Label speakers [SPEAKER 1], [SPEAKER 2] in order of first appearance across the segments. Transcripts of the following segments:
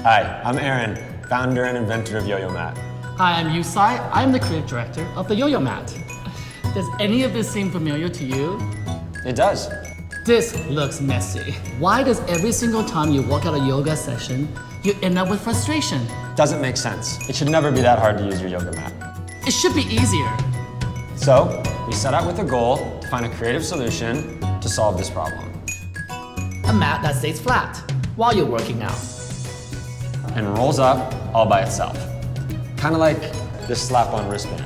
[SPEAKER 1] Hi, I'm Aaron, founder and inventor of YoYo Mat.
[SPEAKER 2] Hi, I'm Yusai. I'm the creative director of the YoYo Mat. Does any of this seem familiar to you?
[SPEAKER 1] It does.
[SPEAKER 2] This looks messy. Why does every single time you walk out a yoga session, you end up with frustration?
[SPEAKER 1] Doesn't make sense. It should never be that hard to use your yoga mat.
[SPEAKER 2] It should be easier.
[SPEAKER 1] So, we set out with a goal to find a creative solution to solve this problem.
[SPEAKER 2] A mat that stays flat while you're working out.
[SPEAKER 1] And rolls up all by itself. Kind of like this slap-on wristband.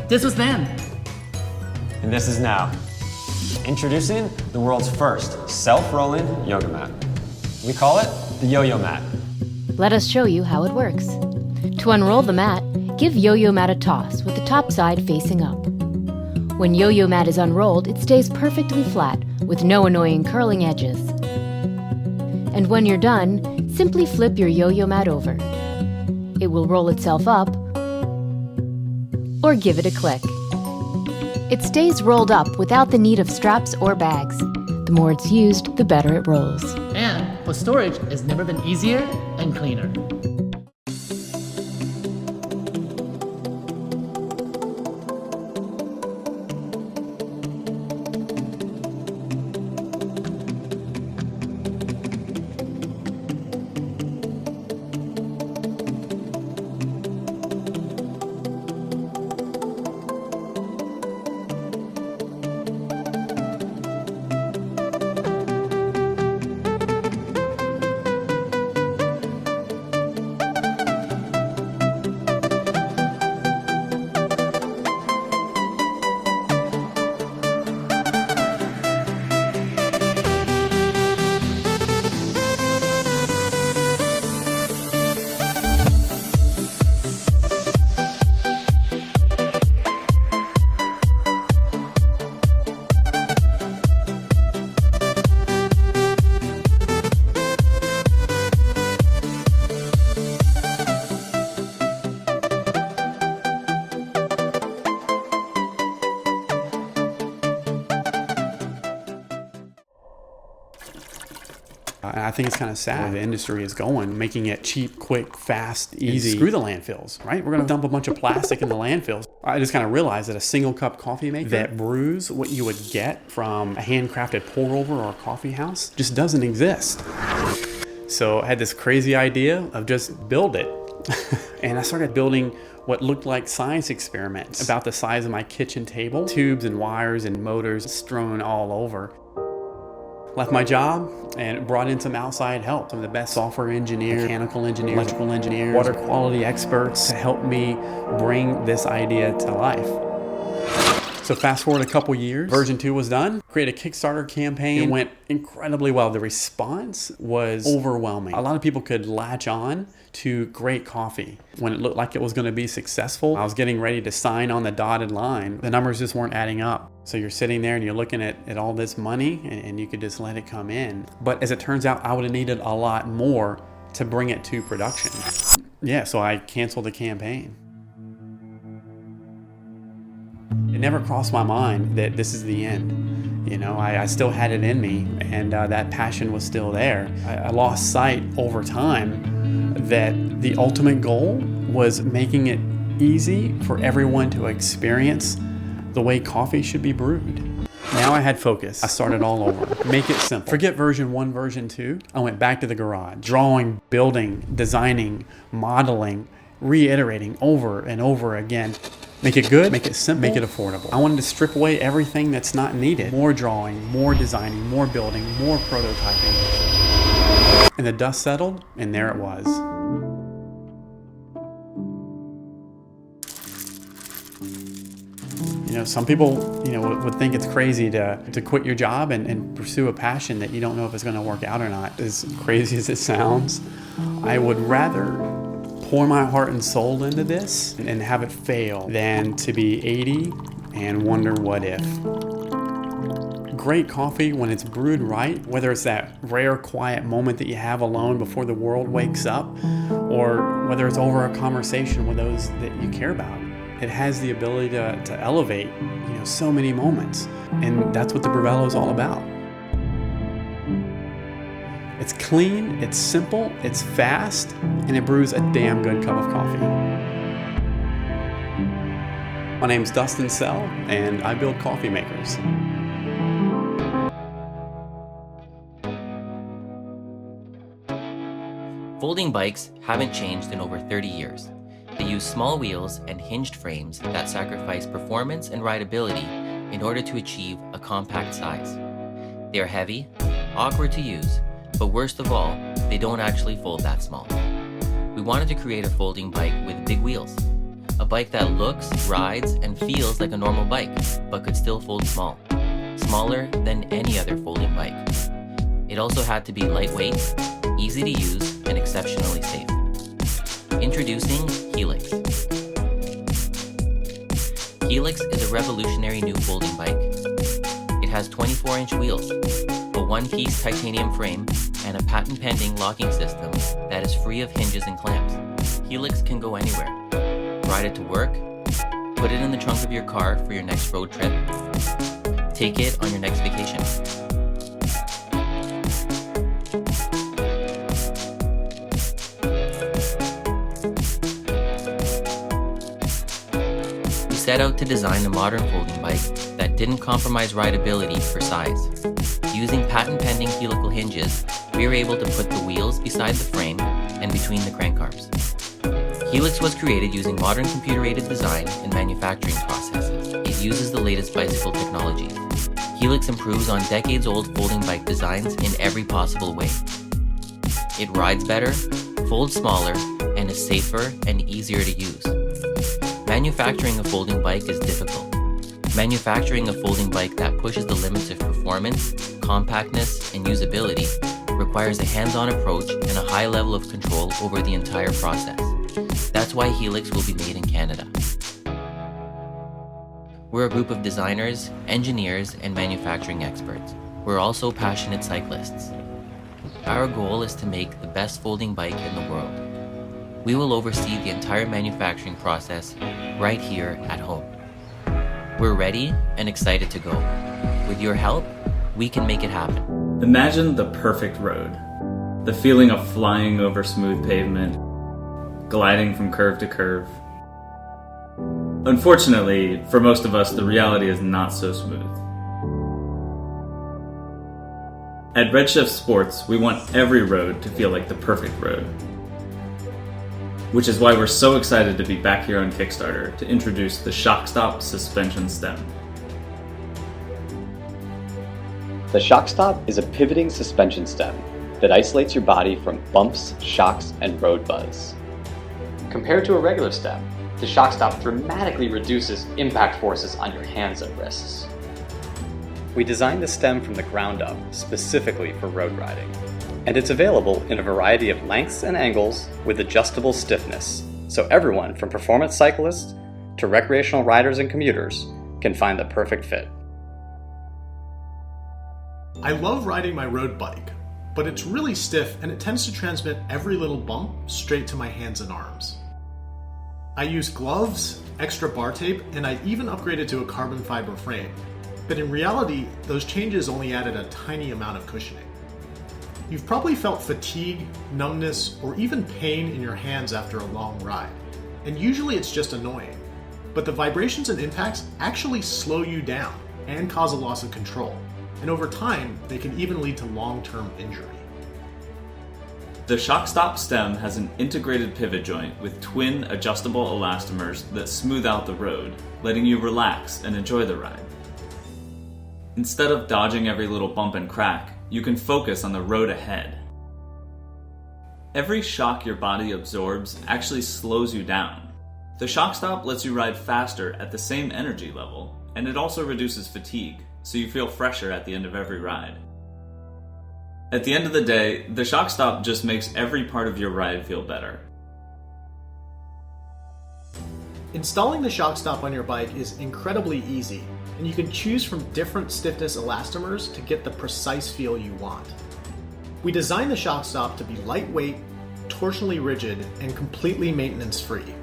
[SPEAKER 2] This was then.
[SPEAKER 1] And this is now. Introducing the world's first self-rolling yoga mat. We call it the YoYo Mat.
[SPEAKER 3] Let us show you how it works. To unroll the mat, give YoYo Mat a toss with the top side facing up. When YoYo Mat is unrolled, it stays perfectly flat with no annoying curling edges. And when you're done, simply flip your YoYo Mat over. It will roll itself up, or give it a click. It stays rolled up without the need of straps or bags. The more it's used, the better it rolls.
[SPEAKER 2] And for storage, it's never been easier and cleaner.
[SPEAKER 4] I think it's kind of sad the industry is going, making it cheap, quick, fast, easy. Screw the landfills, right? We're going to dump a bunch of plastic in the landfills. I just kind of realized that a single cup coffee maker that brews what you would get from a handcrafted pour over or a coffee house just doesn't exist. So I had this crazy idea of just build it. And I started building what looked like science experiments about the size of my kitchen table, tubes and wires and motors strewn all over. Left my job and brought in some outside help, some of the best software engineers, mechanical engineers, electrical engineers, water quality experts to help me bring this idea to life. So fast forward a couple years, version 2 was done. Created a Kickstarter campaign. It went incredibly well. The response was overwhelming. A lot of people could latch on to great coffee. When it looked like it was going to be successful, I was getting ready to sign on the dotted line. The numbers just weren't adding up. So you're sitting there and you're looking at all this money and you could just let it come in. But as it turns out, I would have needed a lot more to bring it to production. Yeah, so I canceled the campaign. It never crossed my mind that this is the end. You know, I still had it in me, and that passion was still there. I lost sight over time that the ultimate goal was making it easy for everyone to experience the way coffee should be brewed. Now I had focus. I started all over. Make it simple. Forget version 1, version 2. I went back to the garage, drawing, building, designing, modeling, reiterating over and over again. Make it good, make it simple, make it affordable. I wanted to strip away everything that's not needed. More drawing, more designing, more building, more prototyping. And the dust settled, and there it was. You know, some people, would think it's crazy to quit your job and pursue a passion that you don't know if it's going to work out or not. As crazy as it sounds, I would rather pour my heart and soul into this and have it fail than to be 80 and wonder what if. Great coffee, when it's brewed right, whether it's that rare quiet moment that you have alone before the world wakes up, or whether it's over a conversation with those that you care about, it has the ability to elevate so many moments. And that's what the Brevello is all about. It's clean, it's simple, it's fast, and it brews a damn good cup of coffee. My name's Dustin Sell, and I build coffee makers.
[SPEAKER 5] Folding bikes haven't changed in over 30 years. They use small wheels and hinged frames that sacrifice performance and rideability in order to achieve a compact size. They are heavy, awkward to use, but worst of all, they don't actually fold that small. We wanted to create a folding bike with big wheels. A bike that looks, rides, and feels like a normal bike, but could still fold small. Smaller than any other folding bike. It also had to be lightweight, easy to use, and exceptionally safe. Introducing Helix. Helix is a revolutionary new folding bike. It has 24-inch wheels, a one-piece titanium frame, and a patent-pending locking system that is free of hinges and clamps. Helix can go anywhere. Ride it to work, put it in the trunk of your car for your next road trip, take it on your next vacation. We set out to design a modern folding bike that didn't compromise rideability for size. Using patent-pending helical hinges, we were able to put the wheels beside the frame and between the crank arms. Helix was created using modern computer-aided design and manufacturing processes. It uses the latest bicycle technology. Helix improves on decades-old folding bike designs in every possible way. It rides better, folds smaller, and is safer and easier to use. Manufacturing a folding bike is difficult. Manufacturing a folding bike that pushes the limits of performance, compactness, and usability requires a hands-on approach and a high level of control over the entire process. That's why Helix will be made in Canada. We're a group of designers, engineers, and manufacturing experts. We're also passionate cyclists. Our goal is to make the best folding bike in the world. We will oversee the entire manufacturing process right here at home. We're ready and excited to go. With your help, we can make it happen.
[SPEAKER 6] Imagine the perfect road. The feeling of flying over smooth pavement, gliding from curve to curve. Unfortunately, for most of us, the reality is not so smooth. At Redshift Sports, we want every road to feel like the perfect road. Which is why we're so excited to be back here on Kickstarter to introduce the Shockstop suspension stem.
[SPEAKER 7] The Shockstop is a pivoting suspension stem that isolates your body from bumps, shocks, and road buzz. Compared to a regular stem, the Shockstop dramatically reduces impact forces on your hands and wrists. We designed the stem from the ground up specifically for road riding, and it's available in a variety of lengths and angles with adjustable stiffness, so everyone from performance cyclists to recreational riders and commuters can find the perfect fit.
[SPEAKER 8] I love riding my road bike, but it's really stiff and it tends to transmit every little bump straight to my hands and arms. I use gloves, extra bar tape, and I even upgraded to a carbon fiber frame. But in reality, those changes only added a tiny amount of cushioning. You've probably felt fatigue, numbness, or even pain in your hands after a long ride. And usually it's just annoying. But the vibrations and impacts actually slow you down and cause a loss of control. And over time, they can even lead to long-term injury.
[SPEAKER 6] The Shockstop stem has an integrated pivot joint with twin adjustable elastomers that smooth out the road, letting you relax and enjoy the ride. Instead of dodging every little bump and crack, you can focus on the road ahead. Every shock your body absorbs actually slows you down. The Shockstop lets you ride faster at the same energy level, and it also reduces fatigue, so you feel fresher at the end of every ride. At the end of the day, the Shockstop just makes every part of your ride feel better.
[SPEAKER 8] Installing the Shockstop on your bike is incredibly easy, and you can choose from different stiffness elastomers to get the precise feel you want. We designed the Shockstop to be lightweight, torsionally rigid, and completely maintenance-free.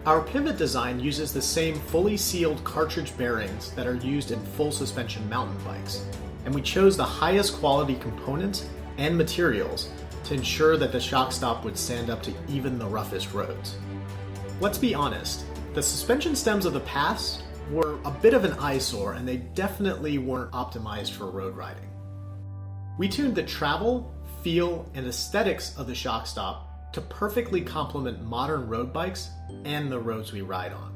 [SPEAKER 8] Our pivot design uses the same fully sealed cartridge bearings that are used in full suspension mountain bikes, and we chose the highest quality components and materials to ensure that the Shockstop would stand up to even the roughest roads. Let's be honest, the suspension stems of the past were a bit of an eyesore and they definitely weren't optimized for road riding. We tuned the travel, feel, and aesthetics of the Shockstop to perfectly complement modern road bikes and the roads we ride on.